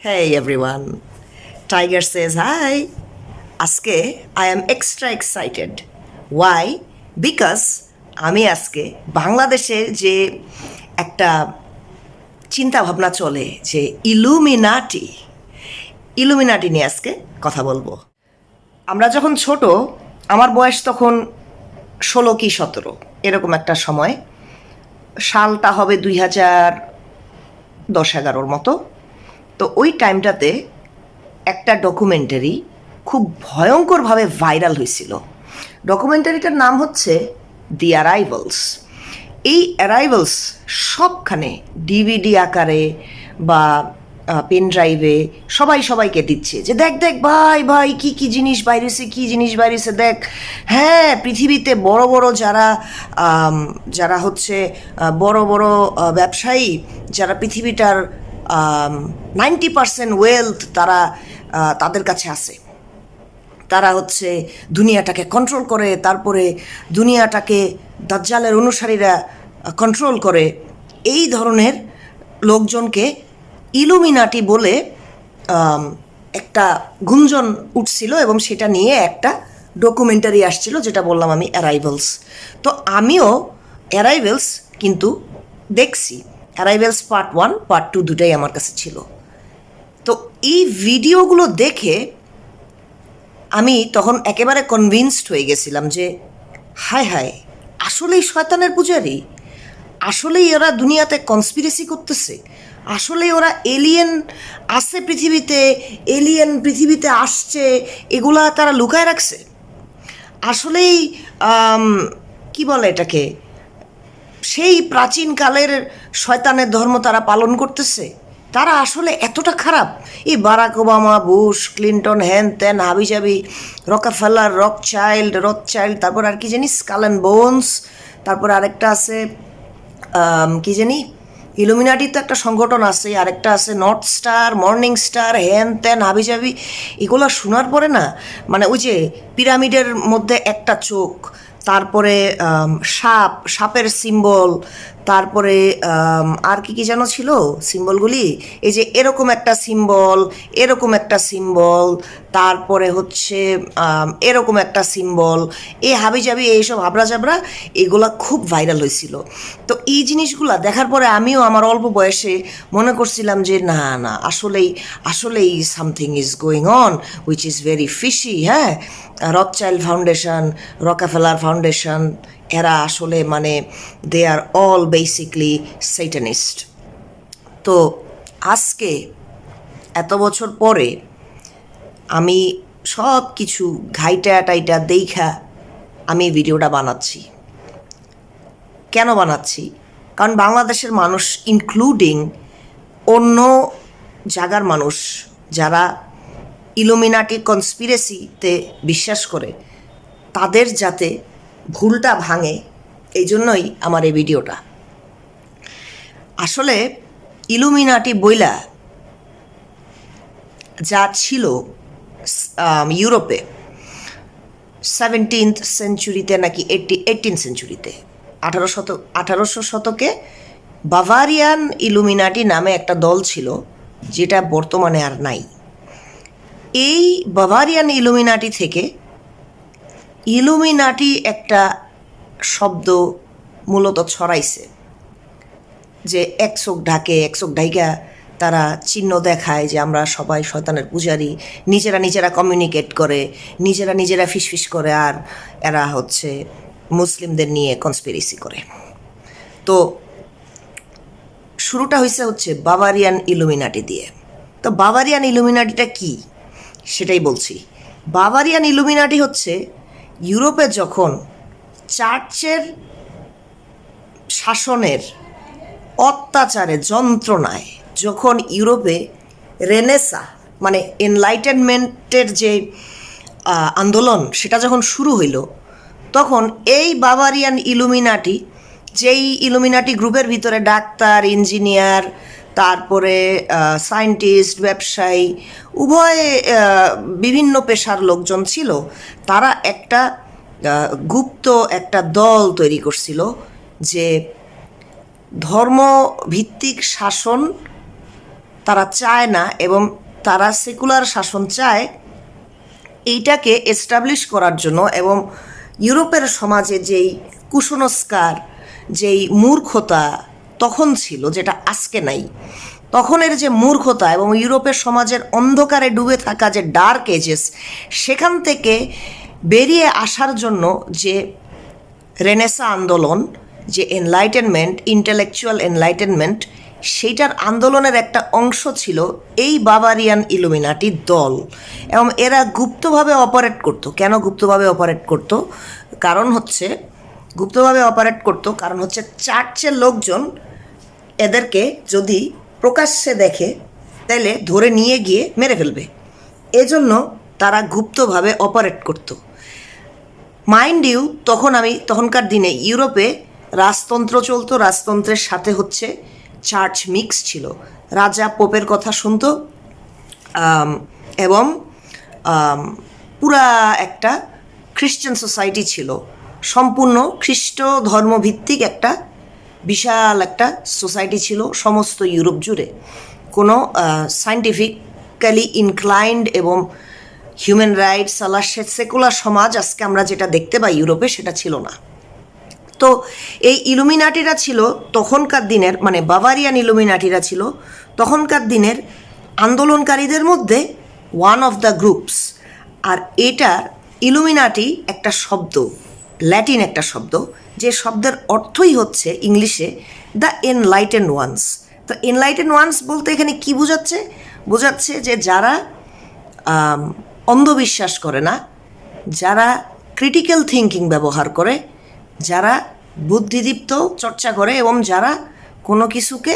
Hey everyone, Tiger says hi. আজকে I am extra excited. Why? Because আমি আজকে বাংলাদেশের যে একটা চিন্তা ভাবনা চলে যে ইলুমিনাটি নিয়ে আজকে কথা বলবো। আমরা যখন ছোট, আমার বয়স তখন 16 কি 17 এরকম একটা সময়, সালটা হবে 2010-11 মতো। তো ওই টাইমটাতে একটা ডকুমেন্টারি খুব ভয়ঙ্করভাবে ভাইরাল হয়েছিল। ডকুমেন্টারিটার নাম হচ্ছে দি অ্যারাইভালস। এই অ্যারাইভালস সবখানে ডিভিডি আকারে বা পেন ড্রাইভে সবাইকে দিচ্ছে যে দেখ দেখ ভাই ভাই কি কি জিনিস বাইরেছে, কি জিনিস বাইরেছে দেখ। হ্যাঁ, পৃথিবীতে বড় বড় যারা হচ্ছে বড় বড় ব্যবসায়ী, যারা পৃথিবীটার 90% ওয়েলথ তাদের কাছে আছে, তারা হচ্ছে দুনিয়াটাকে কন্ট্রোল করে, তারপরে দুনিয়াটাকে দাজ্জালের অনুসারীরা কন্ট্রোল করে। এই ধরনের লোকজনকে ইলুমিনাটি বলে একটা গুঞ্জন উঠছিল এবং সেটা নিয়ে একটা ডকুমেন্টারি আসছিল, যেটা বললাম আমি, অ্যারাইভালস। তো আমিও অ্যারাইভালস কিন্তু দেখছি। অ্যারাইভালস পার্ট 1 পার্ট 2 দুটাই আমার কাছে ছিল। তো এই ভিডিওগুলো দেখে আমি তখন একেবারে কনভিন্সড হয়ে গেছিলাম যে হায় হায়, আসলেই শয়তানের পূজারি, আসলেই ওরা দুনিয়াতে কনস্পিরেসি করতেছে, আসলেই ওরা এলিয়েন আছে পৃথিবীতে, এলিয়েন পৃথিবীতে আসছে, এগুলা তারা লুকায় রাখছে। আসলেই কি বলে এটাকে, সেই প্রাচীনকালের শয়তানের ধর্ম তারা পালন করতেছে। তারা আসলে এতটা খারাপ? এই বারাক ওবামা, বুশ, ক্লিন্টন, হ্যান ত্যান হাবিজাবি, রকাফেলার, রথচাইল্ড, তারপর আর কি জানি, স্কাল অ্যান্ড বোনস, তারপর আরেকটা আছে কি জানি, ইলুমিনাটি তো একটা সংগঠন আছে, আরেকটা আছে নর্থ স্টার, মর্নিং স্টার, হ্যান ত্যান হাবিজাবি। এগুলো শোনার পরে না, মানে ওই যে পিরামিডের মধ্যে একটা চোখ, তারপরে সাপের সিম্বল, তারপরে আর কি কি যেন ছিল সিম্বলগুলি, এই যে এরকম একটা সিম্বল, এরকম একটা সিম্বল, তারপরে হচ্ছে এরকম একটা সিম্বল, এই হাবিজাবি, এইসব হাবড়া জাবড়া, এগুলা খুব ভাইরাল হয়েছিল। তো এই জিনিসগুলা দেখার পরে আমিও আমার অল্প বয়সে মনে করছিলাম যে না না, আসলেই something is going on which is very fishy. হ্যাঁ, রথচাইল্ড ফাউন্ডেশন, রকাফেলার ফাউন্ডেশন, এরা আসলে মানে দে আর অল বেসিকলি সেটানিস্ট। তো আজকে এত বছর পরে আমি সব কিছু টাইটা দেখা আমি ভিডিওটা বানাচ্ছি। কেন বানাচ্ছি? কারণ বাংলাদেশের মানুষ, ইনক্লুডিং অন্য জায়গার মানুষ যারা ইলুমিনাটি কনস্পিরেসিতে বিশ্বাস করে, তাদের যাতে ভুলটা ভাঙে, এই জন্যই আমার এই ভিডিওটা। আসলে ইলুমিনাটি বইলা যা ছিল ইউরোপে 17th সেঞ্চুরিতে নাকি 18th সেঞ্চুরিতে, 1800 শতকে বাভারিয়ান ইলুমিনাটি নামে একটা দল ছিল, যেটা বর্তমানে আর নাই। এই বাভারিয়ান ইলুমিনাটি থেকে ইলুমিনাটি একটা শব্দ মূলত ছড়াইছে, যে এক চোখ ঢাইকা তারা চিহ্ন দেখায় যে আমরা সবাই শয়তানের পূজারি, নিজেরা কমিউনিকেট করে, নিজেরা ফিসফিস করে, আর এরা হচ্ছে মুসলিমদের নিয়ে কনস্পিরেসি করে। তো শুরুটা হচ্ছে বাভারিয়ান ইলুমিনাটি দিয়ে। তো বাভারিয়ান ইলুমিনাটিটা কি সেটাই বলছি। বাভারিয়ান ইলুমিনাটি হচ্ছে ইউরোপে যখন চার্চের শাসনের অত্যাচারে, যন্ত্রণায়, যখন ইউরোপে রেনেসা মানে এনলাইটেনমেন্টের যে আন্দোলন, সেটা যখন শুরু হইল, তখন এই বাভারিয়ান ইলুমিনাটি, যেই ইলুমিনাটি গ্রুপের ভিতরে ডাক্তার, ইঞ্জিনিয়ার, তারপরে সায়েন্টিস্ট, ব্যবসায়ী, উভয় বিভিন্ন পেশার লোকজন ছিল, তারা একটা গুপ্ত একটা দল তৈরি করছিল যে ধর্মভিত্তিক শাসন তারা চায় না, এবং তারা সেকুলার শাসন চায়। এইটাকে এস্টাবলিশ করার জন্য, এবং ইউরোপের সমাজে যেই কুসংস্কার, যেই মূর্খতা তখন ছিল, যেটা আজকে নাই, তখনের যে মূর্খতা এবং ইউরোপের সমাজের অন্ধকারে ডুবে থাকা যে ডার্ক এজেস, সেখান থেকে বেরিয়ে আসার জন্য যে রেনেসা আন্দোলন, যে এনলাইটেনমেন্ট, ইন্টেলেকচুয়াল এনলাইটেনমেন্ট, সেইটার আন্দোলনের একটা অংশ ছিল এই বাভারিয়ান ইলুমিনাটি দল। এবং এরা গুপ্তভাবে অপারেট করতো। কেন গুপ্তভাবে অপারেট করতো? কারণ হচ্ছে চার্চের লোকজন এদেরকে যদি প্রকাশ্যে দেখে তাহলে ধরে নিয়ে গিয়ে মেরে ফেলবে, এজন্য তারা গুপ্তভাবে অপারেট করতো। মাইন্ড ইউ, তখনকার দিনে ইউরোপে রাজতন্ত্র চলতো, রাজতন্ত্রের সাথে হচ্ছে চার্চ মিক্স ছিল। রাজা পোপের কথা শুনতো, এবং পুরা একটা খ্রিশ্চান সোসাইটি ছিল, সম্পূর্ণ খ্রিস্ট ধর্মভিত্তিক একটা বিশাল একটা সোসাইটি ছিল সমস্ত ইউরোপ জুড়ে। কোনো সায়েন্টিফিক্যালি ইনক্লাইন্ড এবং হিউম্যান রাইটস সেকুলার সমাজ আজকে আমরা যেটা দেখতে পাই ইউরোপে, সেটা ছিল না। তো এই ইলুমিনাটিরা ছিল তখনকার দিনের, মানে বাভারিয়ান ইলুমিনাটিরা ছিল তখনকার দিনের আন্দোলনকারীদের মধ্যে ওয়ান অফ দ্য গ্রুপস। আর এটার ইলুমিনাটি একটা শব্দ, ল্যাটিন একটা শব্দ, যে শব্দের অর্থই হচ্ছে ইংলিশে দ্য এনলাইটেন ওয়ান্স। তো এনলাইটেন ওয়ান্স বলতে এখানে কি বোঝাচ্ছে যে যারা অন্ধবিশ্বাস করে না, যারা ক্রিটিক্যাল থিঙ্কিং ব্যবহার করে, যারা বুদ্ধিদীপ্ত চর্চা করে, এবং যারা কোনো কিছুকে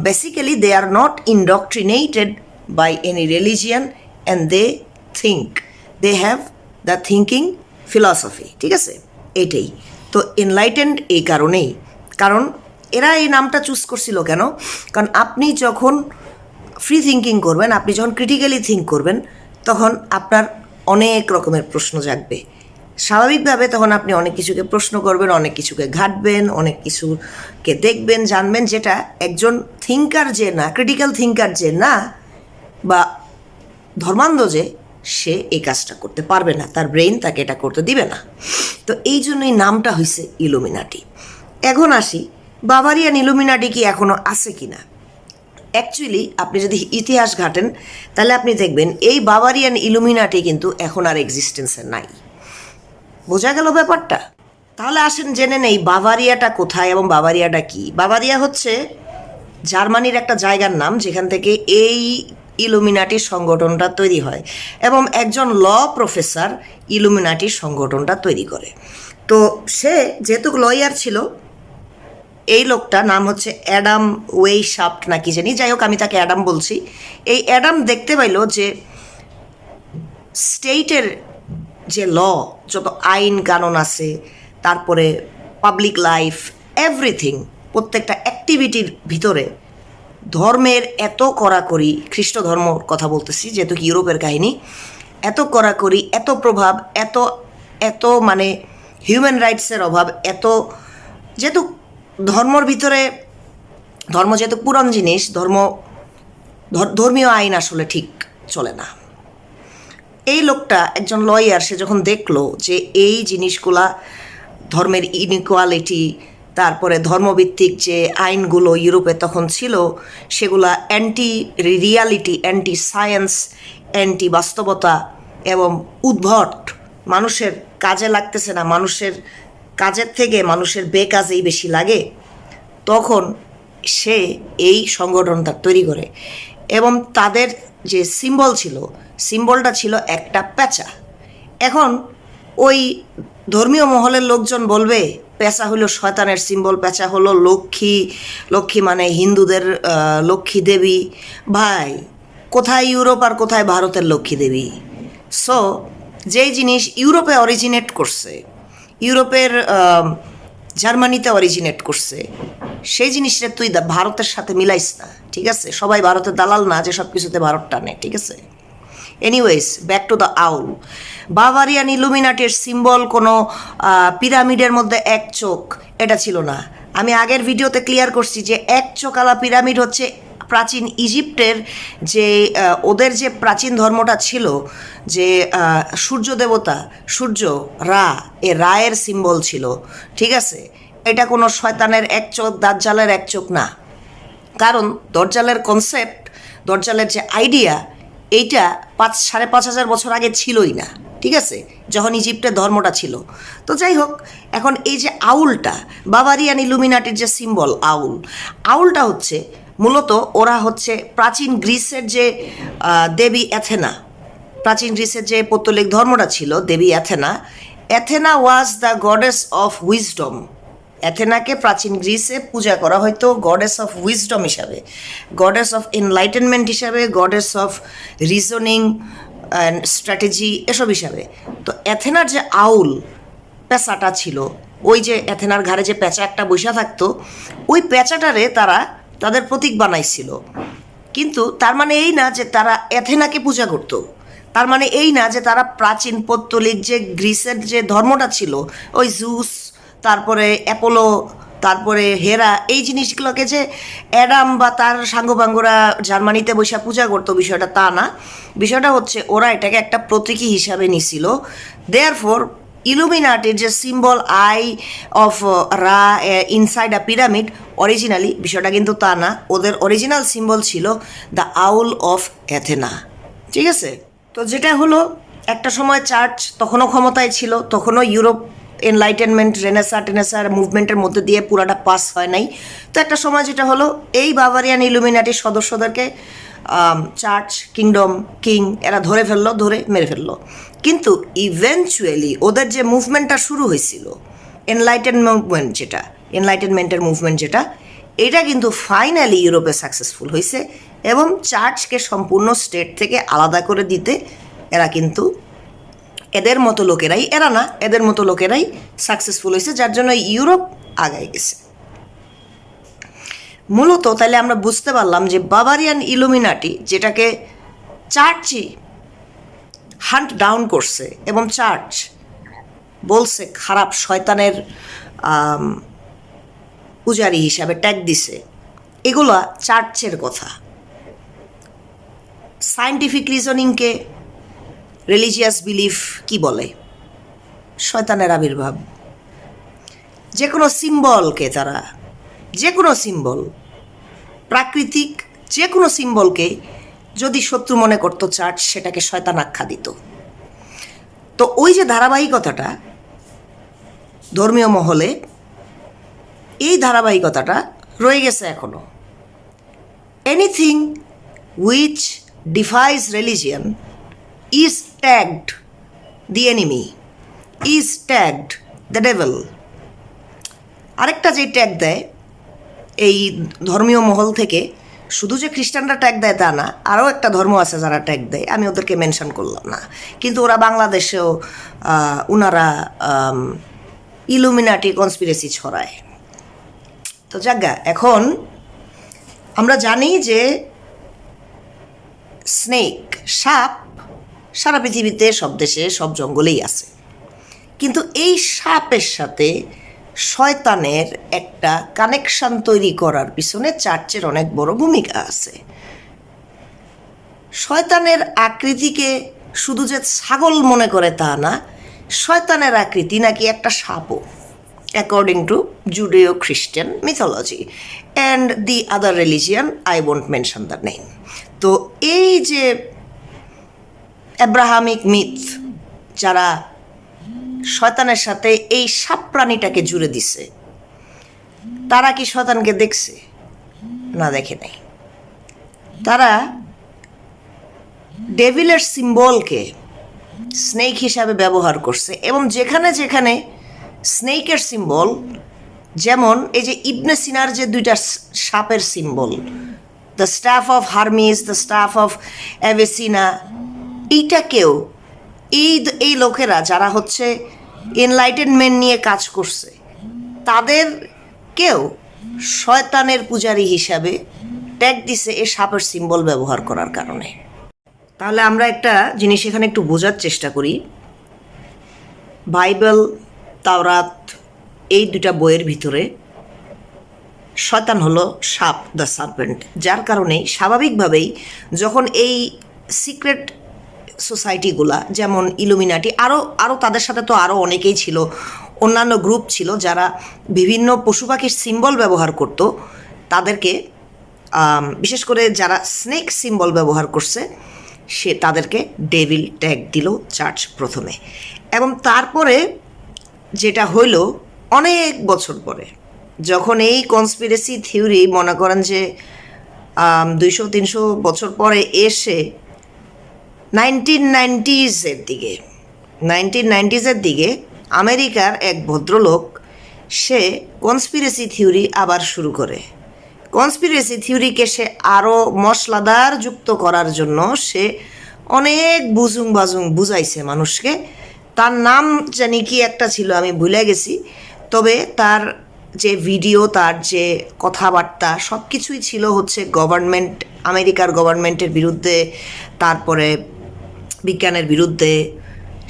basically they are not indoctrinated by any religion, and they think, they have the thinking philosophy. ঠিক আছে, এটাই তো এনলাইটেন্ড। এই কারণেই, কারণ এরা এই নামটা চুজ করছিল কেন? কারণ আপনি যখন ফ্রি থিঙ্কিং করবেন, আপনি যখন ক্রিটিক্যালি থিঙ্ক করবেন, তখন আপনার অনেক রকমের প্রশ্ন জাগবে। স্বাভাবিকভাবে তখন আপনি অনেক কিছুকে প্রশ্ন করবেন, অনেক কিছুকে ঘাঁটবেন, অনেক কিছুকে দেখবেন, জানবেন, যেটা একজন থিঙ্কার যে না, ক্রিটিক্যাল থিঙ্কার যে না, বা ধর্মান্ধ যে, সে এই কাজটা করতে পারবে না, তার ব্রেইন তাকে এটা করতে দিবে না। তো এই জন্যই নামটা হয়েছে ইলুমিনাটি। এখন আসি, বাভারিয়ান ইলুমিনাটি কি এখনও আছে কি না। অ্যাকচুয়ালি আপনি যদি ইতিহাস ঘাটেন তাহলে আপনি দেখবেন এই বাভারিয়ান ইলুমিনাটি কিন্তু এখন আর এক্সিস্টেন্সে নাই। বোঝা গেল ব্যাপারটা? তাহলে আসেন জেনে নেই বাভারিয়াটা কোথায় এবং বাভারিয়াটা কি। বাভারিয়া হচ্ছে জার্মানির একটা জায়গার নাম, যেখান থেকে এই ইলুমিনাটি সংগঠনটা তৈরি হয়, এবং একজন ল প্রফেসর ইলুমিনাটি সংগঠনটা তৈরি করে। তো সে যেহেতু লয়ার ছিল, এই লোকটা নাম হচ্ছে অ্যাডাম ওয়েইশাফট নাকি জানি, যাই হোক আমি তাকে অ্যাডাম বলছি। এই অ্যাডাম দেখতে পাইলো যে স্টেটের যে ল, যত আইন কানুন আছে, তারপরে পাবলিক লাইফ, এভরিথিং, প্রত্যেকটা অ্যাক্টিভিটির ভিতরে ধর্মের এত কড়াকড়ি, খ্রিস্ট ধর্মর কথা বলতেছি যেহেতু কি ইউরোপের কাহিনী, এত কড়াকড়ি, এত প্রভাব, এত এত মানে হিউম্যান রাইটসের অভাব, এত, যেহেতু ধর্মর ভিতরে, ধর্ম যেহেতু পুরান জিনিস, ধর্মীয় আইন আসলে ঠিক চলে না। এই লোকটা একজন লয়ার, সে যখন দেখলো যে এই জিনিসগুলা, ধর্মের ইনইকুয়ালিটি, তারপরে ধর্মভিত্তিক যে আইনগুলো ইউরোপে তখন ছিল, সেগুলা anti reality, anti science, anti বাস্তবতা এবং উদ্ভট, মানুষের কাজে লাগতেছে না, মানুষের কাজের থেকে মানুষের বেকাজেই বেশি লাগে, তখন সে এই সংগঠনটা তৈরি করে। এবং তাদের যে সিম্বলটা ছিল একটা পেঁচা। এখন ওই ধর্মীয় মহলের লোকজন বলবে পেঁচা হলো শয়তানের সিম্বল, পেঁচা হলো লক্ষ্মী মানে হিন্দুদের লক্ষ্মী দেবী। ভাই, কোথায় ইউরোপ আর কোথায় ভারতের লক্ষ্মী দেবী? সো যেই জিনিস ইউরোপে অরিজিনেট করছে, ইউরোপের জার্মানিতে অরিজিনেট করছে, সেই জিনিসটা তুই ভারতের সাথে মিলাইস না। ঠিক আছে, সবাই ভারতের দালাল না যে সব কিছুতে ভারত টানে। ঠিক আছে, anyways, back to the owl. Bavarian ইলুমিনাটির সিম্বল কোনো পিরামিডের মধ্যে এক চোখ, এটা ছিল না। আমি আগের ভিডিওতে ক্লিয়ার করছি যে এক চোখালা পিরামিড হচ্ছে প্রাচীন ইজিপ্টের যে ওদের যে প্রাচীন ধর্মটা ছিল, যে সূর্য দেবতা, সূর্য রা, এ রায়ের সিম্বল ছিল, ঠিক আছে? এটা কোনো শয়তানের এক চোখ, দাজ্জালের এক চোখ না। কারণ দজ্জালের কনসেপ্ট, দজ্জালের যে আইডিয়া, এইটা 5,500 বছর আগে ছিলই না, ঠিক আছে, যখন ইজিপ্টের ধর্মটা ছিল। তো যাই হোক, এখন এই যে আউলটা, বাভারিয়ান ইলুমিনাটির যে সিম্বল আউলটা হচ্ছে মূলত, ওরা হচ্ছে প্রাচীন গ্রিসের যে দেবী অ্যাথেনা, প্রাচীন গ্রিসের যে পৌত্তলিক ধর্মটা ছিল, দেবী Athena was the goddess of wisdom. অ্যাথেনাকে প্রাচীন গ্রিসে পূজা করা হয়তো গডেস অফ উইজডম হিসাবে, গডেস অফ এনলাইটেনমেন্ট হিসাবে, goddess of reasoning and strategy, এসব হিসাবে। তো অ্যাথেনার যে আউল পেঁচাটা ছিল, ওই যে অ্যাথেনার ঘাড়ে যে পেঁচা একটা বৈশা থাকতো, ওই পেঁচাটারে তারা তাদের প্রতীক বানাইছিল। কিন্তু তার মানে এই না যে তারা অ্যাথেনাকে পূজা করত, তার মানে এই না যে তারা প্রাচীন পৌত্তলিক যে গ্রিসের যে ধর্মটা ছিল, ওই জুস, তারপরে অ্যাপোলো, তারপরে হেরা, এই জিনিসগুলোকে যে অ্যাডাম বা তার সাঙ্গপাঙ্গরা জার্মানিতে বসে পূজা করতো, বিষয়টা তা না। বিষয়টা হচ্ছে ওরা এটাকে একটা প্রতীকী হিসাবে নিছিল। দেয়ারফর ইলুমিনাটির যে সিম্বল আই অফ রা ইনসাইড আ পিরামিড, অরিজিনালি বিষয়টা কিন্তু তা না। ওদের অরিজিনাল সিম্বল ছিল দ্য আউল অফ অ্যাথেনা, ঠিক আছে? তো যেটা হলো, একটা সময় চার্চ তখনও ক্ষমতায় ছিল, তখনও ইউরোপ এনলাইটেনমেন্ট, টেনেসার মুভমেন্টের মধ্যে দিয়ে পুরাটা পাস হয় নাই। তো একটা সময় যেটা হলো, এই বাভারিয়ান ইলুমিনাটির সদস্যদেরকে চার্চ, কিংডম, কিং এরা ধরে মেরে ফেললো। কিন্তু ইভেনচুয়ালি ওদের যে মুভমেন্টটা শুরু হয়েছিল, এনলাইটেনমেন্টের মুভমেন্ট যেটা, এটা কিন্তু ফাইনালি ইউরোপে সাকসেসফুল হয়েছে, এবং চার্চকে সম্পূর্ণ স্টেট থেকে আলাদা করে দিতে এরা কিন্তু এদের মতো লোকেরাই সাকসেসফুল হয়েছে, যার জন্য ইউরোপ আগায় গেছে। মূলত তাহলে আমরা বুঝতে পারলাম যে বাভারিয়ান ইলুমিনাটি, যেটাকে চার্চই হান্ট ডাউন করছে এবং চার্চ বলছে খারাপ শয়তানের পূজারী হিসাবে ট্যাগ দিছে, এগুলা চার্চের কথা। সায়েন্টিফিক রিজনিংকে রিলিজিয়াস বিলিফ কি বলে? শয়তানের আবির্ভাব। যে কোনো সিম্বলকে তারা, যে কোনো সিম্বল, প্রাকৃতিক যে কোনো সিম্বলকে যদি শত্রু মনে করতো চার্চ, সেটাকে শয়তান আখ্যা দিত। তো ওই যে ধারাবাহিকতাটা ধর্মীয় মহলে, এই ধারাবাহিকতাটা রয়ে গেছে এখনো। Anything which defies religion is tagged the enemy, is tagged the devil. আরেকটা যে ট্যাগ দেয় এই ধর্মীয় মহল থেকে, শুধু যে খ্রিস্টানরা ট্যাগ দেয় তা না, আরও একটা ধর্ম আছে যারা ট্যাগ দেয়, আমি ওদেরকে মেনশন করলাম না, কিন্তু ওরা বাংলাদেশেও ওনারা ইলুমিনাটি কনস্পিরেসি ছড়ায়। তো জায়গা, এখন আমরা জানি যে স্নেক, সাপ সারা পৃথিবীতে সব দেশে সব জঙ্গলেই আছে, কিন্তু এই সাপের সাথে শয়তানের একটা কানেকশন তৈরি করার পিছনে চার্চের অনেক বড় ভূমিকা আছে। শয়তানের আকৃতিকে শুধু যে ছাগল মনে করে তা না, শয়তানের আকৃতি নাকি একটা সাপও, অ্যাকর্ডিং টু জুডিও খ্রিস্টান mythology and the other religion, I won't mention the name. তো এই যে অ্যাব্রাহামিক মিথ, যারা শয়তানের সাথে এই সাপ প্রাণীটাকে জুড়ে দিছে, তারা কি শয়তানকে দেখছে? না, দেখে নাই। তারা ডেভিলের সিম্বলকে স্নেক হিসাবে ব্যবহার করছে, এবং যেখানে যেখানে স্নেকের সিম্বল, যেমন এই যে ইবনে সিনার যে দুইটা সাপের symbol, the staff of Hermes, the staff of Avicenna, এইটাকেও এই লোকেরা যারা হচ্ছে এনলাইটেনমেন্ট নিয়ে কাজ করছে, তাদেরকেও শয়তানের পূজারী হিসাবে ট্যাগ দিছে এই সাপের সিম্বল ব্যবহার করার কারণে। তাহলে আমরা একটা জিনিস এখানে একটু বোঝার চেষ্টা করি। বাইবেল, তাওরাত, এই দুটা বইয়ের ভিতরে শয়তান হলো সাপ, দ্য সার্পেন্ট। যার কারণেই স্বাভাবিকভাবেই যখন এই সিক্রেট সোসাইটিগুলা যেমন ইলুমিনাটি, আরও তাদের সাথে তো আরও অনেকেই ছিল, অন্যান্য গ্রুপ ছিল যারা বিভিন্ন পশু পাখির সিম্বল ব্যবহার করত, তাদেরকে বিশেষ করে যারা স্নেক সিম্বল ব্যবহার করছে তাদেরকে ডেভিল ট্যাগ দিল চার্চ প্রথমে। এবং তারপরে যেটা হইল অনেক বছর পরে, যখন এই কনস্পিরেসি থিওরি মনে করেন যে 200-300 বছর পরে এসে 1990s দিকে আমেরিকার এক ভদ্রলোক সে কনস্পিরেসি থিওরি আবার শুরু করে। কনস্পিরেসি থিওরিকে সে আরও মশলাদার যুক্ত করার জন্য সে অনেক বুঝাইছে মানুষকে। তার নাম জানি কি একটা ছিল, আমি ভুলে গেছি, তবে তার যে ভিডিও, তার যে কথাবার্তা সব কিছুই ছিল হচ্ছে গভর্নমেন্ট, আমেরিকার গভর্নমেন্টের বিরুদ্ধে, তারপরে বিজ্ঞানের বিরুদ্ধে।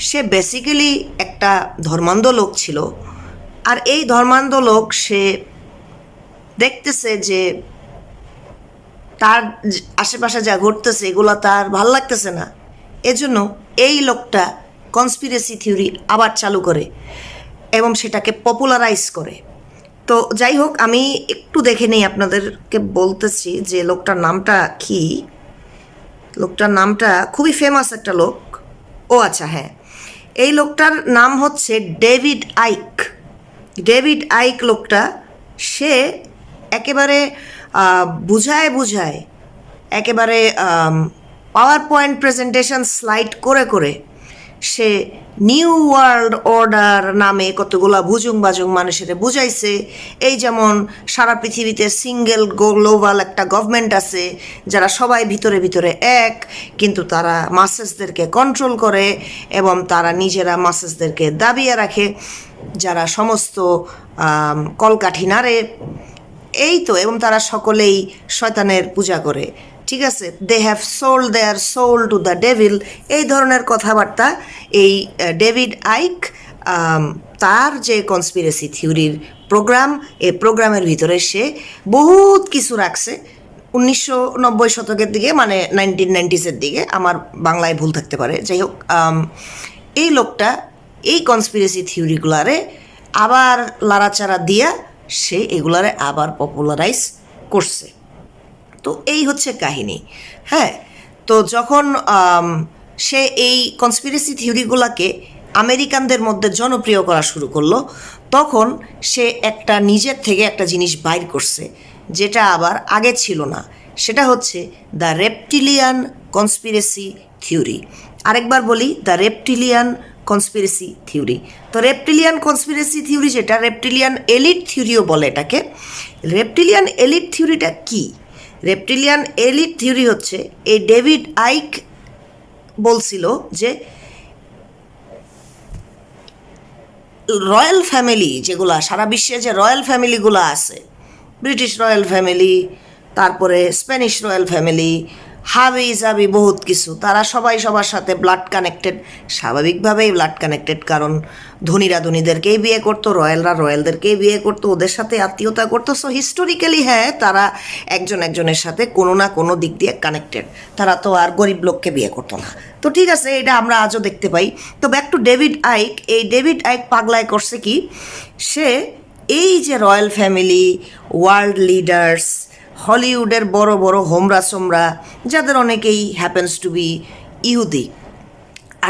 সে বেসিক্যালি একটা ধর্মান্ধ লোক ছিল। আর এই ধর্মান্ধ লোক সে দেখতেছে যে তার আশেপাশে যা ঘটতেছে এগুলো তার ভাল লাগতেছে না, এজন্য এই লোকটা কনস্পিরেসি থিওরি আবার চালু করে এবং সেটাকে পপুলারাইজ করে। তো যাই হোক, আমি একটু দেখে নেই, আপনাদেরকে বলতেছি যে লোকটার নামটা কি। লোকটার নামটা খুবই ফেমাস একটা লোক। ও আচ্ছা, হ্যাঁ, এই লোকটার নাম হচ্ছে ডেভিড আইক। ডেভিড আইক লোকটা, সে একেবারে বুঝায় একেবারে পাওয়ার পয়েন্ট প্রেজেন্টেশন স্লাইড করে সে নিউ ওয়ার্ল্ড অর্ডার নামে কতগুলা বাজুং মানুষের বুঝাইছে। এই যেমন সারা পৃথিবীতে সিঙ্গেল গ্লোবাল একটা গভর্নমেন্ট আছে যারা সবাই ভিতরে এক, কিন্তু তারা মাসেসদেরকে কন্ট্রোল করে এবং তারা নিজেরা মাসেসদেরকে দাবিয়ে রাখে, যারা সমস্ত কলকাঠি নাড়ে, এই তো, এবং তারা সকলেই শয়তানের পূজা করে। ঠিক আছে, they have sold their soul to the devil, এই ধরনের কথাবার্তা এই ডেভিড আইক তার যে কনস্পিরেসি থিওরির প্রোগ্রাম, এই প্রোগ্রামের ভিতরে সে বহুত কিছু রাখছে। 1990 শতকের দিকে, মানে 1990s দিকে, আমার বাংলায় ভুল থাকতে পারে, যাই হোক, এই লোকটা এই কনস্পিরেসি থিওরিগুলারে আবার লাড়াচাড়া দিয়া সে এগুলারে আবার পপুলারাইজ করছে। তো এই হচ্ছে কাহিনী। হ্যাঁ, তো যখন সে এই কনস্পিরেসি থিওরিগুলোকে আমেরিকানদের মধ্যে জনপ্রিয় করা শুরু করলো, তখন সে একটা নিজের থেকে একটা জিনিস বাইর করছে যেটা আবার আগে ছিল না। সেটা হচ্ছে দ্য রেপটিলিয়ান কনস্পিরেসি থিওরি। আরেকবার বলি, দ্য রেপটিলিয়ান কনস্পিরেসি থিওরি। তো রেপটিলিয়ান কনস্পিরেসি থিওরি, যেটা রেপটিলিয়ান এলিট থিওরিও বলে এটাকে। রেপটিলিয়ান এলিট থিওরিটা কি? রেপটিলিয়ান এলিট থিওরি হচ্ছে, এই ডেভিড আইক বলছিল যে রয়্যাল ফ্যামিলি যেগুলা সারা বিশ্বে, যে রয়্যাল ফ্যামিলিগুলো আছে, ব্রিটিশ রয়্যাল ফ্যামিলি, তারপরে স্প্যানিশ রয়্যাল ফ্যামিলি, হাবি জাবি বহুত কিছু, তারা সবাই সবার সাথে ব্লাড কানেক্টেড। স্বাভাবিকভাবেই ব্লাড কানেক্টেড, কারণ ধনীরা ধনীদেরকেই বিয়ে করতো, রয়্যালরা রয়্যালদেরকেই বিয়ে করতো, ওদের সাথে আত্মীয়তা করতো। সো হিস্টোরিক্যালি হ্যাঁ, তারা একজনের সাথে কোনো না কোনো দিক দিয়ে কানেক্টেড। তারা তো আর গরিব লোককে বিয়ে করতো না। তো ঠিক আছে, এটা আমরা আজও দেখতে পাই। তো ব্যাক টু ডেভিড আইক। এই ডেভিড আইক পাগলায় করছে কি, সে এই যে রয়্যাল ফ্যামিলি, ওয়ার্ল্ড লিডার্স, হলিউডের বড় বড় হোমরা সোমরা, যাদের অনেকেই হ্যাপেন্স টু বি ইহুদি,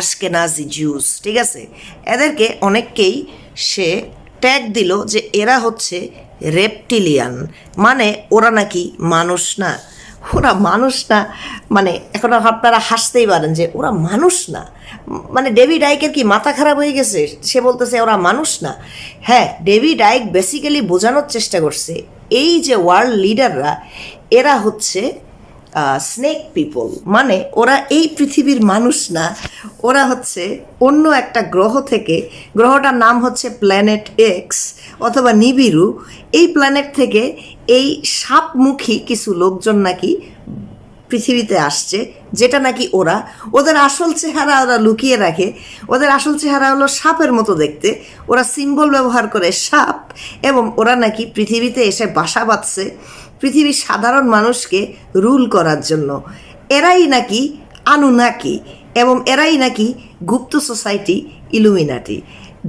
আশকেনাজি জিউস, ঠিক আছে, এদেরকে অনেককেই সে ট্যাগ দিল যে এরা হচ্ছে রেপটিলিয়ান, মানে ওরা নাকি মানুষ না। ওরা মানুষ না মানে, এখন আপনারা হাসতেই পারেন যে ওরা মানুষ না, মানে ডেভিড আইকের কি মাথা খারাপ হয়ে গেছে? সে বলতেছে ওরা মানুষ না। হ্যাঁ, ডেভিড আইক বেসিক্যালি বোঝানোর চেষ্টা করছে এই যে ওয়ার্ল্ড লিডাররা, এরা হচ্ছে স্নেক পিপল, মানে ওরা এই পৃথিবীর মানুষ না, ওরা হচ্ছে অন্য একটা গ্রহ থেকে, গ্রহটার নাম হচ্ছে প্ল্যানেট এক্স অথবা নিবিরু। এই প্ল্যানেট থেকে এই সাপমুখী কিছু লোকজন নাকি পৃথিবীতে আসছে, যেটা নাকি ওদের আসল চেহারা ওরা লুকিয়ে রাখে। ওদের আসল চেহারা হলো সাপের মতো দেখতে, ওরা সিম্বল ব্যবহার করে সাপ, এবং ওরা নাকি পৃথিবীতে এসে বাসা বাঁধছে পৃথিবীর সাধারণ মানুষকে রুল করার জন্য। এরাই নাকি আনুনাকি, এবং এরাই নাকি গুপ্ত সোসাইটি, ইলুমিনাটি।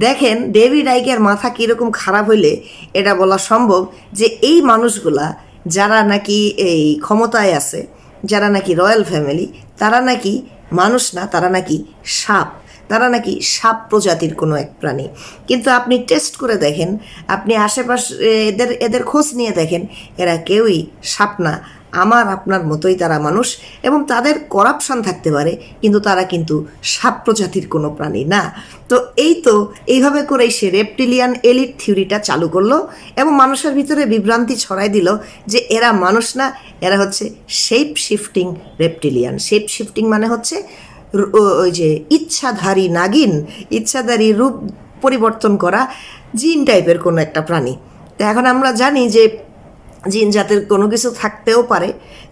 দেখেন ডেভিড আইকের মাথা কীরকম খারাপ হইলে এটা বলা সম্ভব যে এই মানুষগুলা যারা নাকি এই ক্ষমতায় আছে, যারা নাকি রয়্যাল ফ্যামিলি, তারা নাকি মানুষ না, তারা নাকি সাপ, তারা নাকি সাপ প্রজাতির কোনো এক প্রাণী। কিন্তু আপনি টেস্ট করে দেখেন, আপনি আশেপাশে এদের খোঁজ নিয়ে দেখেন, এরা কেউই সাপ না, আমার আপনার মতোই তারা মানুষ, এবং তাদের করাপশন থাকতে পারে, কিন্তু তারা কিন্তু সাপ প্রজাতির কোনো প্রাণী না। তো এইভাবে করেই সে রেপটিলিয়ান এলিট থিওরিটা চালু করলো এবং মানুষের ভিতরে বিভ্রান্তি ছড়াই দিল যে এরা মানুষ না, এরা হচ্ছে shape shifting reptilian. Shape shifting মানে হচ্ছে ওই যে ইচ্ছাধারী নাগিন, ইচ্ছাধারী রূপ পরিবর্তন করা জিন টাইপের কোনো একটা প্রাণী। তো এখন আমরা জানি যে জিন জাতের কোনো কিছু থাকতেও পারে,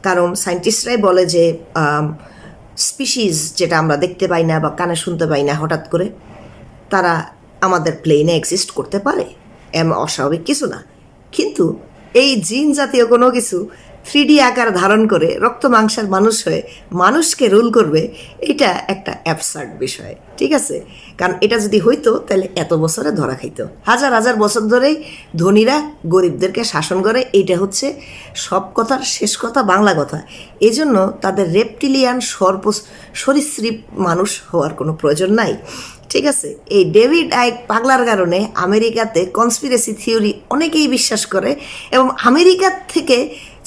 কারণ সায়েন্টিস্টরাই বলে যে স্পিসিস যেটা আমরা দেখতে পাই না বা কানে শুনতে পাই না, হঠাৎ করে তারা আমাদের প্লেনে এক্সিস্ট করতে পারে, অস্বাভাবিক কিছু না। কিন্তু এই জিন জাতীয় কোনো কিছু 3D আকার ধারণ করে রক্ত মাংসের মানুষ হয়ে মানুষকে রুল করবে, এটা একটা অ্যাবসার্ড বিষয়, ঠিক আছে? কারণ এটা যদি হইতো তাহলে এত বছরে ধরা খাইতো। হাজার হাজার বছর ধরেই ধনীরা গরিবদেরকে শাসন করে, এইটা হচ্ছে সব কথার শেষ কথা, বাংলা কথা। এই জন্য তাদের রেপটিলিয়ান সরীসৃপ মানুষ হওয়ার কোনো প্রয়োজন নাই, ঠিক আছে? এই ডেভিড আইক পাগলার কারণে আমেরিকাতে কনস্পিরেসি থিওরি অনেকেই বিশ্বাস করে, এবং আমেরিকার থেকে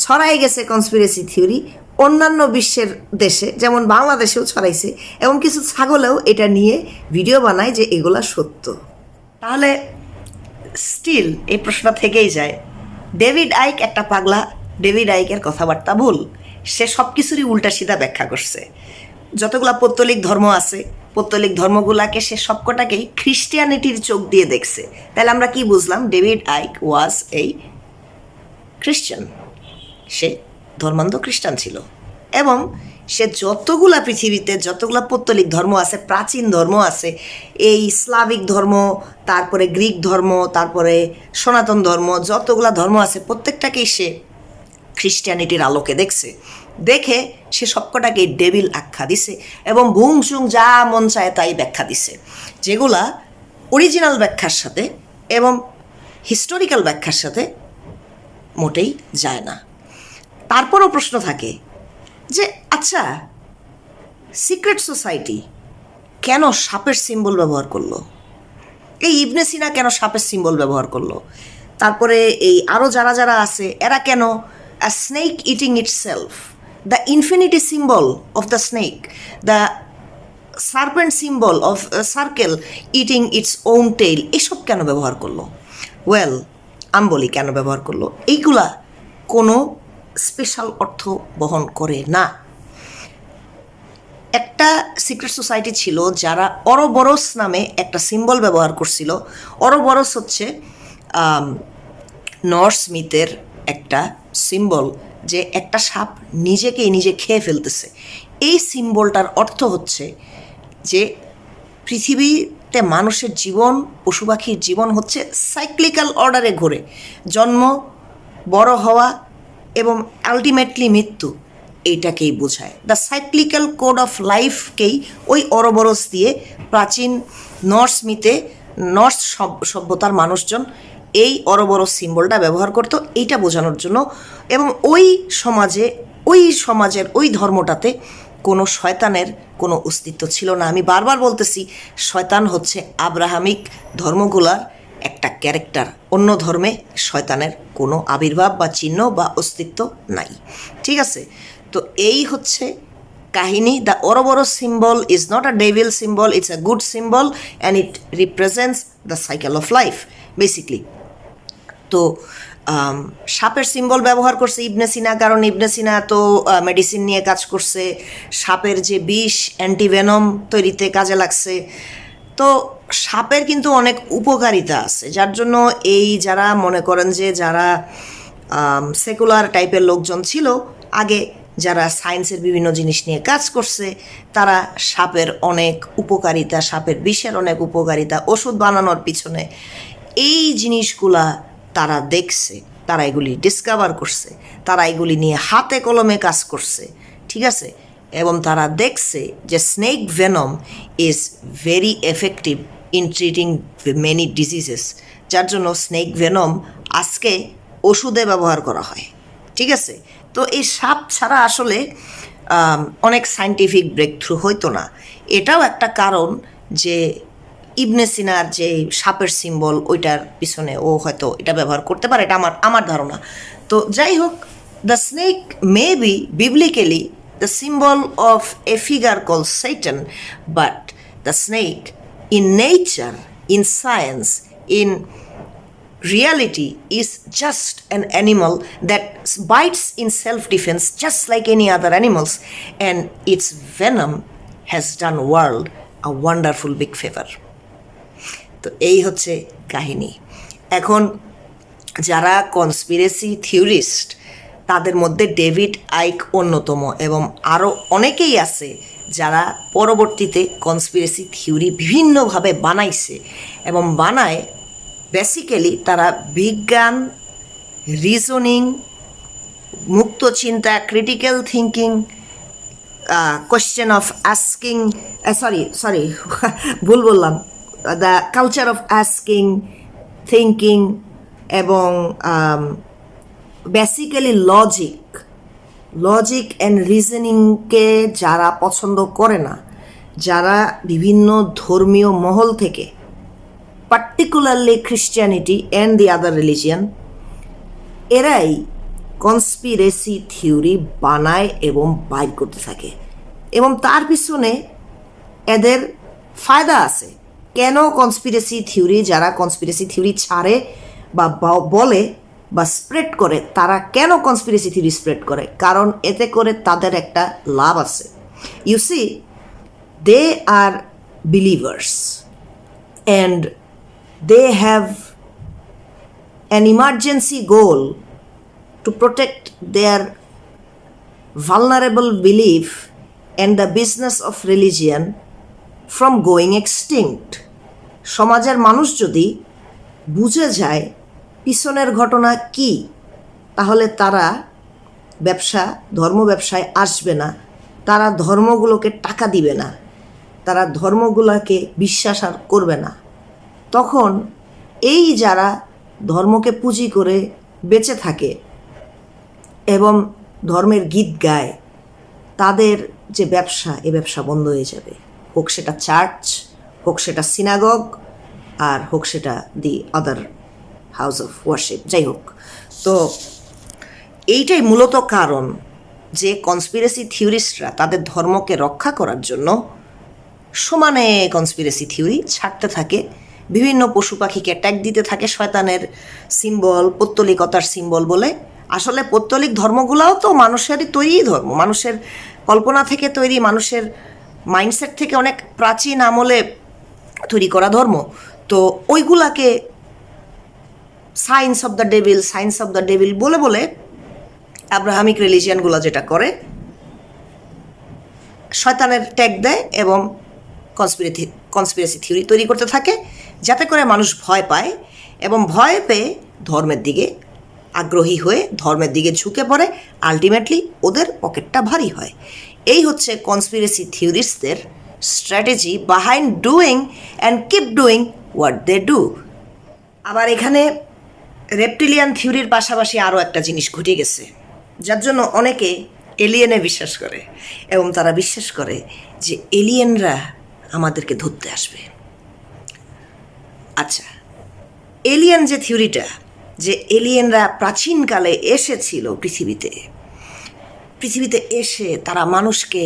ছড়াই গেছে কনস্পিরেসি থিওরি অন্যান্য বিশ্বের দেশে, যেমন বাংলাদেশেও ছড়াইছে, এবং কিছু ছাগলেও এটা নিয়ে ভিডিও বানায় যে এগুলা সত্য। তাহলে স্টিল এই প্রশ্নটা থেকেই যায়, ডেভিড আইক একটা পাগলা, ডেভিড আইকের কথাবার্তা ভুল, সে সব কিছুরই উল্টা সিধা ব্যাখ্যা করছে। যতগুলা পৌত্তলিক ধর্ম আছে, পৌত্তলিক ধর্মগুলাকে সে সবকটাকেই খ্রিস্টিয়ানিটির চোখ দিয়ে দেখছে। তাহলে আমরা কি বুঝলাম? ডেভিড আইক ওয়াজ এই খ্রিস্টান, সে ধর্মান্ধ খ্রিস্টান ছিল, এবং সে যতগুলা পৃথিবীতে যতগুলা পৌত্তলিক ধর্ম আছে, প্রাচীন ধর্ম আছে, এই স্লাভিক ধর্ম, তারপরে গ্রিক ধর্ম, তারপরে সনাতন ধর্ম, যতগুলা ধর্ম আছে প্রত্যেকটাকেই সে খ্রিস্টিয়ানিটির আলোকে দেখছে। দেখে সে সবকটাকে ডেভিল আখ্যা দিছে, এবং ভুংসুং যা মন চায় তাই ব্যাখ্যা দিছে, যেগুলা অরিজিনাল ব্যাখ্যার সাথে এবং হিস্টোরিক্যাল ব্যাখ্যার সাথে মোটেই যায় না। তারপরও প্রশ্ন থাকে যে আচ্ছা, সিক্রেট সোসাইটি কেন সাপের সিম্বল ব্যবহার করলো? এই ইবনে সিনা কেন সাপের সিম্বল ব্যবহার করলো? তারপরে এই আরও যারা যারা আছে এরা কেন a snake eating itself, the infinity symbol of the snake, the serpent symbol of a circle eating its own tail, এসব কেন ব্যবহার করলো? ওয়েল, আমি বলি কেন ব্যবহার করলো। এইগুলা কোনো স্পেশাল অর্থ বহন করে না। একটা সিক্রেট সোসাইটি ছিল যারা অরোবরস নামে একটা সিম্বল ব্যবহার করছিল। অরোবরস হচ্ছে নর্স মিথের একটা সিম্বল, যে একটা সাপ নিজেকেই নিজে খেয়ে ফেলতেছে। এই সিম্বলটার অর্থ হচ্ছে যে পৃথিবীতে মানুষের জীবন, পশু পাখির জীবন হচ্ছে সাইক্লিক্যাল অর্ডারে ঘোরে, জন্ম, বড় হওয়া এবং আলটিমেটলি মৃত্যু, এইটাকেই বোঝায়। দ্য সাইক্লিক্যাল কোড অফ লাইফকেই ওই অরোবরস দিয়ে প্রাচীন নর্স মিথে নর্স সভ্যতার মানুষজন এই অরোবরস সিম্বলটা ব্যবহার করতো এইটা বোঝানোর জন্য। এবং ওই সমাজের ওই ধর্মটাতে কোনো শয়তানের কোনো অস্তিত্ব ছিল না। আমি বারবার বলতেছি, শয়তান হচ্ছে আব্রাহামিক ধর্মগুলার একটা ক্যারেক্টার, অন্য ধর্মে শয়তানের কোনো আবির্ভাব বা চিহ্ন বা অস্তিত্ব নাই, ঠিক আছে? তো এই হচ্ছে কাহিনী। The ouroboros symbol is not a devil symbol, it's a good symbol and it represents the cycle of life basically. তো সাপের সিম্বল ব্যবহার করছে ইবনে সিনা, কারণ ইবনে সিনা তো মেডিসিন নিয়ে কাজ করছে, সাপের যে বিষ অ্যান্টিভেনম তৈরিতে কাজে লাগছে। তো সাপের কিন্তু অনেক উপকারিতা আছে, যার জন্য এই যারা মনে করেন যে যারা সেকুলার টাইপের লোকজন ছিল আগে, যারা সায়েন্সের বিভিন্ন জিনিস নিয়ে কাজ করছে, তারা সাপের অনেক উপকারিতা, সাপের বিষের অনেক উপকারিতা, ওষুধ বানানোর পিছনে এই জিনিসগুলা তারা দেখছে, তারা এগুলি ডিসকভার করছে, তারা এগুলি নিয়ে হাতে কলমে কাজ করছে, ঠিক আছে। এবং তারা দেখছে যে snake venom is very effective in treating many diseases, যার জন্য স্নেক ভেনম আজকে ওষুধে ব্যবহার করা হয়, ঠিক আছে। তো এই সাপ ছাড়া আসলে অনেক সায়েন্টিফিক ব্রেক থ্রু হইতো না। এটাও একটা কারণ যে ইবনে সিনার যে সাপের সিম্বল, ওইটার পিছনে ও হয়তো এটা ব্যবহার করতে পারে, এটা আমার ধারণা। তো যাই হোক, the snake may be biblically the symbol of a figure call Satan, but the snake in nature, in science, in reality is just an animal that bites in self-defense just like any other animals, and its venom has done world a wonderful big favor. তো এই হচ্ছে কাহিনী। এখন যারা conspiracy theorist, তাদের মধ্যে David আইক অন্যতম, এবং আরও অনেকেই আছে যারা পরবর্তীতে কনস্পিরেসি থিওরি বিভিন্নভাবে বানাইছে এবং বানায়। বেসিক্যালি তারা বিজ্ঞান, রিজনিং, মুক্ত চিন্তা, critical thinking, question of asking, sorry ভুল বললাম, the culture of asking, thinking, এবং বেসিক্যালি লজিক অ্যান্ড রিজনিংকে যারা পছন্দ করে না, যারা বিভিন্ন ধর্মীয় মহল থেকে, particularly Christianity and the other religion, এরাই কনস্পিরেসি থিওরি বানায় এবং বাইর করতে থাকে, এবং তার পিছনে এদের ফায়দা আছে। কেন কনস্পিরেসি থিওরি, যারা কনস্পিরেসি থিওরি ছাড়ে বা বলে বা স্প্রেড করে, তারা কেন কনস্পিরেসি থিওরি স্প্রেড করে? কারণ এতে করে তাদের একটা লাভ আছে। You see, they are believers and they have an emergency goal to protect their vulnerable belief and the business of religion from going extinct. সমাজের মানুষ যদি বুঝে যায় পিছনের ঘটনা কি, তাহলে তারা ধর্ম ব্যবসায় আসবে না, তারা ধর্মগুলোকে টাকা দিবে না, তারা ধর্মগুলোকে বিশ্বাস আর করবে না। তখন এই যারা ধর্মকে পুঁজি করে বেঁচে থাকে এবং ধর্মের গীত গায়, তাদের যে ব্যবসা, এ ব্যবসা বন্ধ হয়ে যাবে। হোক সেটা চার্চ, হোক সেটা সিনাগগ, আর হোক সেটা দি আদার হাউস অফ ওয়ারশিপ, যাই হোক। তো এইটাই মূলত কারণ যে কনস্পিরেসি থিওরিস্টরা তাদের ধর্মকে রক্ষা করার জন্য সমানে কনস্পিরেসি থিওরি ছাড়তে থাকে, বিভিন্ন পশু পাখিকে ট্যাগ দিতে থাকে শয়তানের সিম্বল, পৌত্তলিকতার সিম্বল বলে। আসলে পৌত্তলিক ধর্মগুলোও তো মানুষেরই তৈরি ধর্ম, মানুষের কল্পনা থেকে তৈরি, মানুষের মাইন্ডসেট থেকে অনেক প্রাচীন আমলে তৈরি করা ধর্ম। তো ওইগুলাকে সায়েন্স অফ দ্য ডেভিল বলে বলে আব্রাহামিক রিলিজিয়ানগুলো যেটা করে, শয়তানের ট্যাগ দেয় এবং কনস্পিরেসি থিওরি তৈরি করতে থাকে, যাতে করে মানুষ ভয় পায় এবং ভয় পেয়ে ধর্মের দিকে আগ্রহী হয়ে ধর্মের দিকে ঝুঁকে পড়ে। আলটিমেটলি ওদের পকেটটা ভারী হয়। এই হচ্ছে কনস্পিরেসি থিওরিস্টদের strategy behind doing and keep doing what they do. আবার এখানে রেপটিলিয়ান থিওরির পাশাপাশি আরও একটা জিনিস ঘটে গেছে, যার জন্য অনেকে এলিয়েনে বিশ্বাস করে, এবং তারা বিশ্বাস করে যে এলিয়েনরা আমাদেরকে ধরতে আসবে। আচ্ছা, এলিয়েন যে থিওরিটা, যে এলিয়েনরা প্রাচীনকালে এসেছিল পৃথিবীতে এসে তারা মানুষকে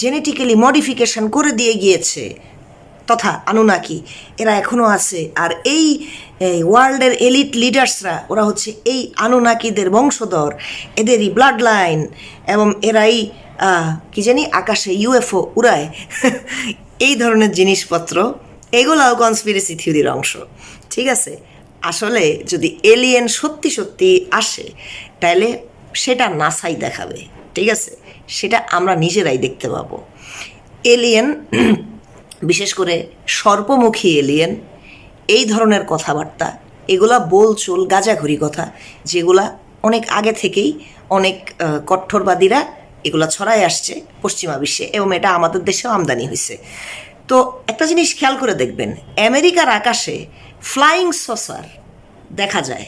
জেনেটিক্যালি মডিফিকেশন করে দিয়ে গিয়েছে, তথা আনুনাকি, এরা এখনও আছে। আর এই ওয়ার্ল্ডের এলিট লিডার্সরা, ওরা হচ্ছে এই আনুনাকিদের বংশধর, এদেরই ব্লাড লাইন, এবং এরাই কি জানি আকাশে ইউএফও উড়ায় এই ধরনের জিনিসপত্র, এগুলাও কনস্পিরেসি থিওরির অংশ, ঠিক আছে। আসলে যদি এলিয়েন সত্যি সত্যি আসে, তাহলে সেটা নাসাই দেখাবে, ঠিক আছে। সেটা আমরা নিজেরাই দেখতে পাবো। এলিয়েন, বিশেষ করে সর্পমুখী এলিয়েন, এই ধরনের কথাবার্তা, এগুলা বলচুল গাঁজাখুরি কথা, যেগুলা অনেক আগে থেকেই অনেক কট্টরবাদীরা এগুলা ছড়ায় আসছে পশ্চিমা বিশ্বে, এবং এটা আমাদের দেশেও আমদানি হয়েছে। তো একটা জিনিস খেয়াল করে দেখবেন, আমেরিকার আকাশে ফ্লাইং সসার দেখা যায়,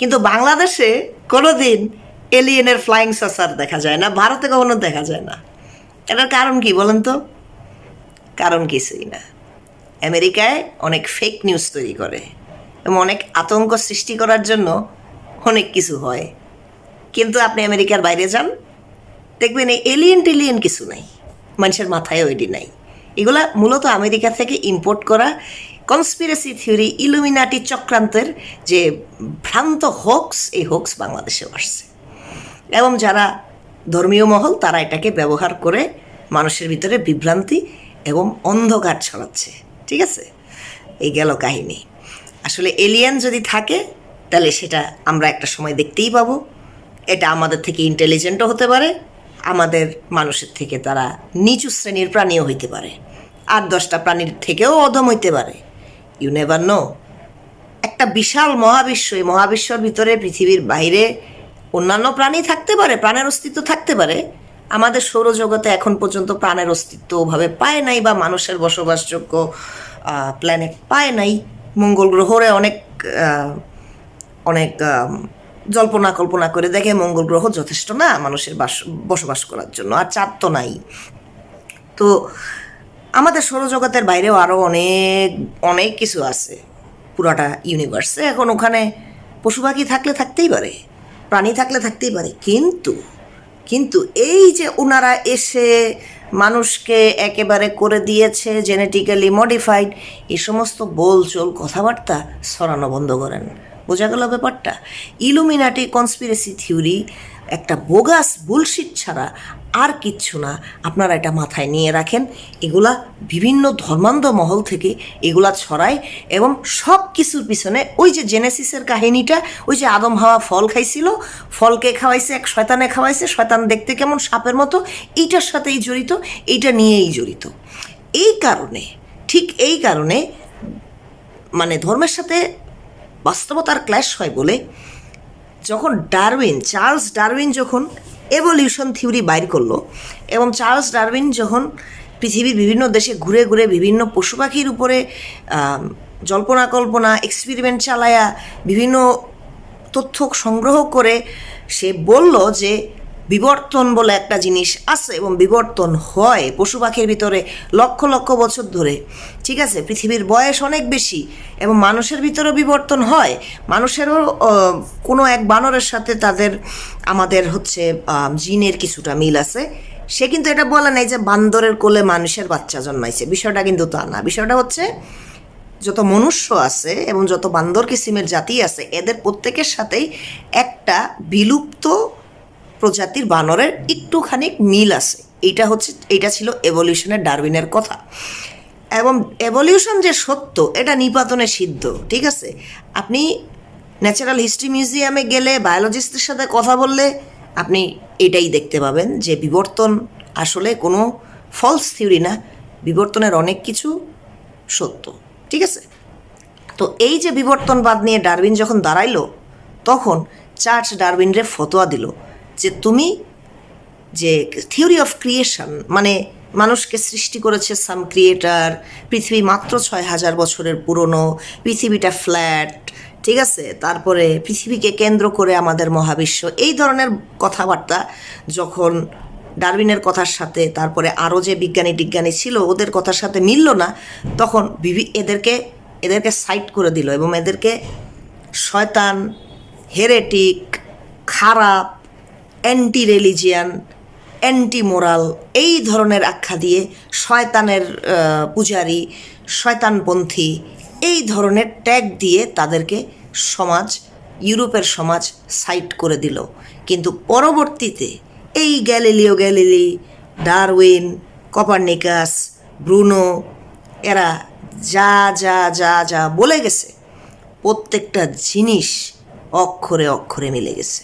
কিন্তু বাংলাদেশে কোনোদিন এলিয়েনের ফ্লাইং সসার দেখা যায় না, ভারতে কখনো দেখা যায় না। এটার কারণ কি বলেন তো? কারণ কিছুই না। আমেরিকায় অনেক ফেক নিউজ তৈরি করে এবং অনেক আতঙ্ক সৃষ্টি করার জন্য অনেক কিছু হয়, কিন্তু আপনি আমেরিকার বাইরে যান, দেখবেন এই এলিয়েন টেলিয়েন কিছু নাই, মানুষের মাথায়ও এটি নাই। এগুলা মূলত আমেরিকা থেকে ইম্পোর্ট করা কনস্পিরেসি থিওরি, ইলুমিনাটি চক্রান্তের যে ভ্রান্ত হোক্স, এই হোক্স বাংলাদেশেও আসছে, এবং যারা ধর্মীয় মহল তারা এটাকে ব্যবহার করে মানুষের ভিতরে বিভ্রান্তি এবং অন্ধকার ছড়াচ্ছে। ঠিক আছে, এই গেল কাহিনী। আসলে এলিয়েন যদি থাকে তাহলে সেটা আমরা একটা সময় দেখতেই পাবো। এটা আমাদের থেকে ইন্টেলিজেন্টও হতে পারে, আমাদের মানুষের থেকে তারা নিচু শ্রেণীর প্রাণীও হইতে পারে, 8-10টা প্রাণীর থেকেও অধম হইতে পারে। You never know. একটা বিশাল মহাবিশ্ব, এই মহাবিশ্বর ভিতরে পৃথিবীর বাইরে অন্যান্য প্রাণী থাকতে পারে, প্রাণের অস্তিত্ব থাকতে পারে। আমাদের সৌরজগতে এখন পর্যন্ত প্রাণের অস্তিত্ব ওভাবে পায় নাই, বা মানুষের বসবাসযোগ্য প্ল্যানেট পায় নাই। মঙ্গল গ্রহরে অনেক অনেক জল্পনা কল্পনা করে দেখে মঙ্গল গ্রহ যথেষ্ট না মানুষের বসবাস করার জন্য, আর চাঁদ তো নাই। তো আমাদের সৌরজগতের বাইরেও আরও অনেক অনেক কিছু আছে পুরাটা ইউনিভার্সে। এখন ওখানে পশু পাখি থাকলে থাকতেই পারে, প্রাণী থাকলে থাকতেই পারে, কিন্তু এই যে ওনারা এসে মানুষকে একেবারে করে দিয়েছে জেনেটিক্যালি মডিফাইড, এই সমস্ত বলচল কথাবার্তা ছড়ানো বন্ধ করেন। বোঝা গেল ব্যাপারটা? ইলুমিনাটি কনস্পিরেসি থিওরি একটা বোগাস বুলশিট ছাড়া আর কিচ্ছু না। আপনারা এটা মাথায় নিয়ে রাখেন। এগুলা বিভিন্ন ধর্মান্ধ মহল থেকে এগুলা ছড়ায়, এবং সব কিছুর পিছনে ওই যে জেনেসিসের কাহিনীটা, ওই যে আদম হাওয়া ফল খাইছিল, ফলকে খাওয়াইছে এক শয়তানে খাওয়াইছে, শয়তান দেখতে কেমন সাপের মতো, এইটার সাথেই জড়িত, এইটা নিয়েই জড়িত। এই কারণে, ঠিক এই কারণে মানে ধর্মের সাথে বাস্তবতার ক্ল্যাশ হয় বলে যখন চার্লস ডারউইন যখন এভলিউশন থিওরি বাইর করলো, এবং চার্লস ডারউইন যখন পৃথিবীর বিভিন্ন দেশে ঘুরে ঘুরে বিভিন্ন পশু পাখির উপরে জল্পনা কল্পনা এক্সপেরিমেন্ট চালায়া বিভিন্ন তথ্য সংগ্রহ করে সে বলল যে বিবর্তন বলে একটা জিনিস আছে, এবং বিবর্তন হয় পশু পাখির ভিতরে লক্ষ লক্ষ বছর ধরে। ঠিক আছে, পৃথিবীর বয়স অনেক বেশি, এবং মানুষের ভিতরেও বিবর্তন হয়। মানুষেরও কোনো এক বানরের সাথে আমাদের হচ্ছে জিনের কিছুটা মিল আছে। সে কিন্তু এটা বলে নাই যে বান্দরের কোলে মানুষের বাচ্চা জন্মাইছে, বিষয়টা কিন্তু তা না। বিষয়টা হচ্ছে যত মনুষ্য আছে এবং যত বান্দর কিসিমের জাতি আছে, এদের প্রত্যেকের সাথেই একটা বিলুপ্ত প্রজাতির বানরের একটুখানি মিল আছে। এইটা ছিল এভলিউশনের ডারউইনের কথা। এবং এভলিউশন যে সত্য এটা নিপাতনে সিদ্ধ। ঠিক আছে, আপনি ন্যাচারাল হিস্ট্রি মিউজিয়ামে গেলে বায়োলজিস্টের সাথে কথা বললে আপনি এটাই দেখতে পাবেন যে বিবর্তন আসলে কোনো ফলস থিওরি না, বিবর্তনের অনেক কিছু সত্য। ঠিক আছে, তো এই যে বিবর্তনবাদ নিয়ে ডারউইন যখন দাঁড়াইলো, তখন চার্লস ডারউইনরে ফতোয়া দিল যে তুমি যে থিওরি অফ ক্রিয়েশন, মানে মানুষকে সৃষ্টি করেছে সাম ক্রিয়েটার, পৃথিবী মাত্র 6000 বছরের পুরনো, পৃথিবীটা ফ্ল্যাট, ঠিক আছে, তারপরে পৃথিবীকে কেন্দ্র করে আমাদের মহাবিশ্ব, এই ধরনের কথাবার্তা যখন ডারউইনের কথার সাথে তারপরে আরও যে বিজ্ঞানী ছিল ওদের কথার সাথে মিলল না, তখন এদেরকে সাইড করে দিল এবং এদেরকে শয়তান, হেরেটিক, খারাপ, অ্যান্টি রিলিজিয়ান, অ্যান্টি মোরাল, এই ধরনের আখ্যা দিয়ে শয়তানের পূজারী, শয়তানপন্থী, এই ধরনের ট্যাগ দিয়ে তাদেরকে ইউরোপের সমাজ সাইড করে দিল। কিন্তু পরবর্তীতে এই গ্যালিলি, ডারউইন, কোপারনিকাস, ব্রুনো, এরা যা যা যা যা বলে গেছে, প্রত্যেকটা জিনিস অক্ষরে অক্ষরে মিলে গেছে।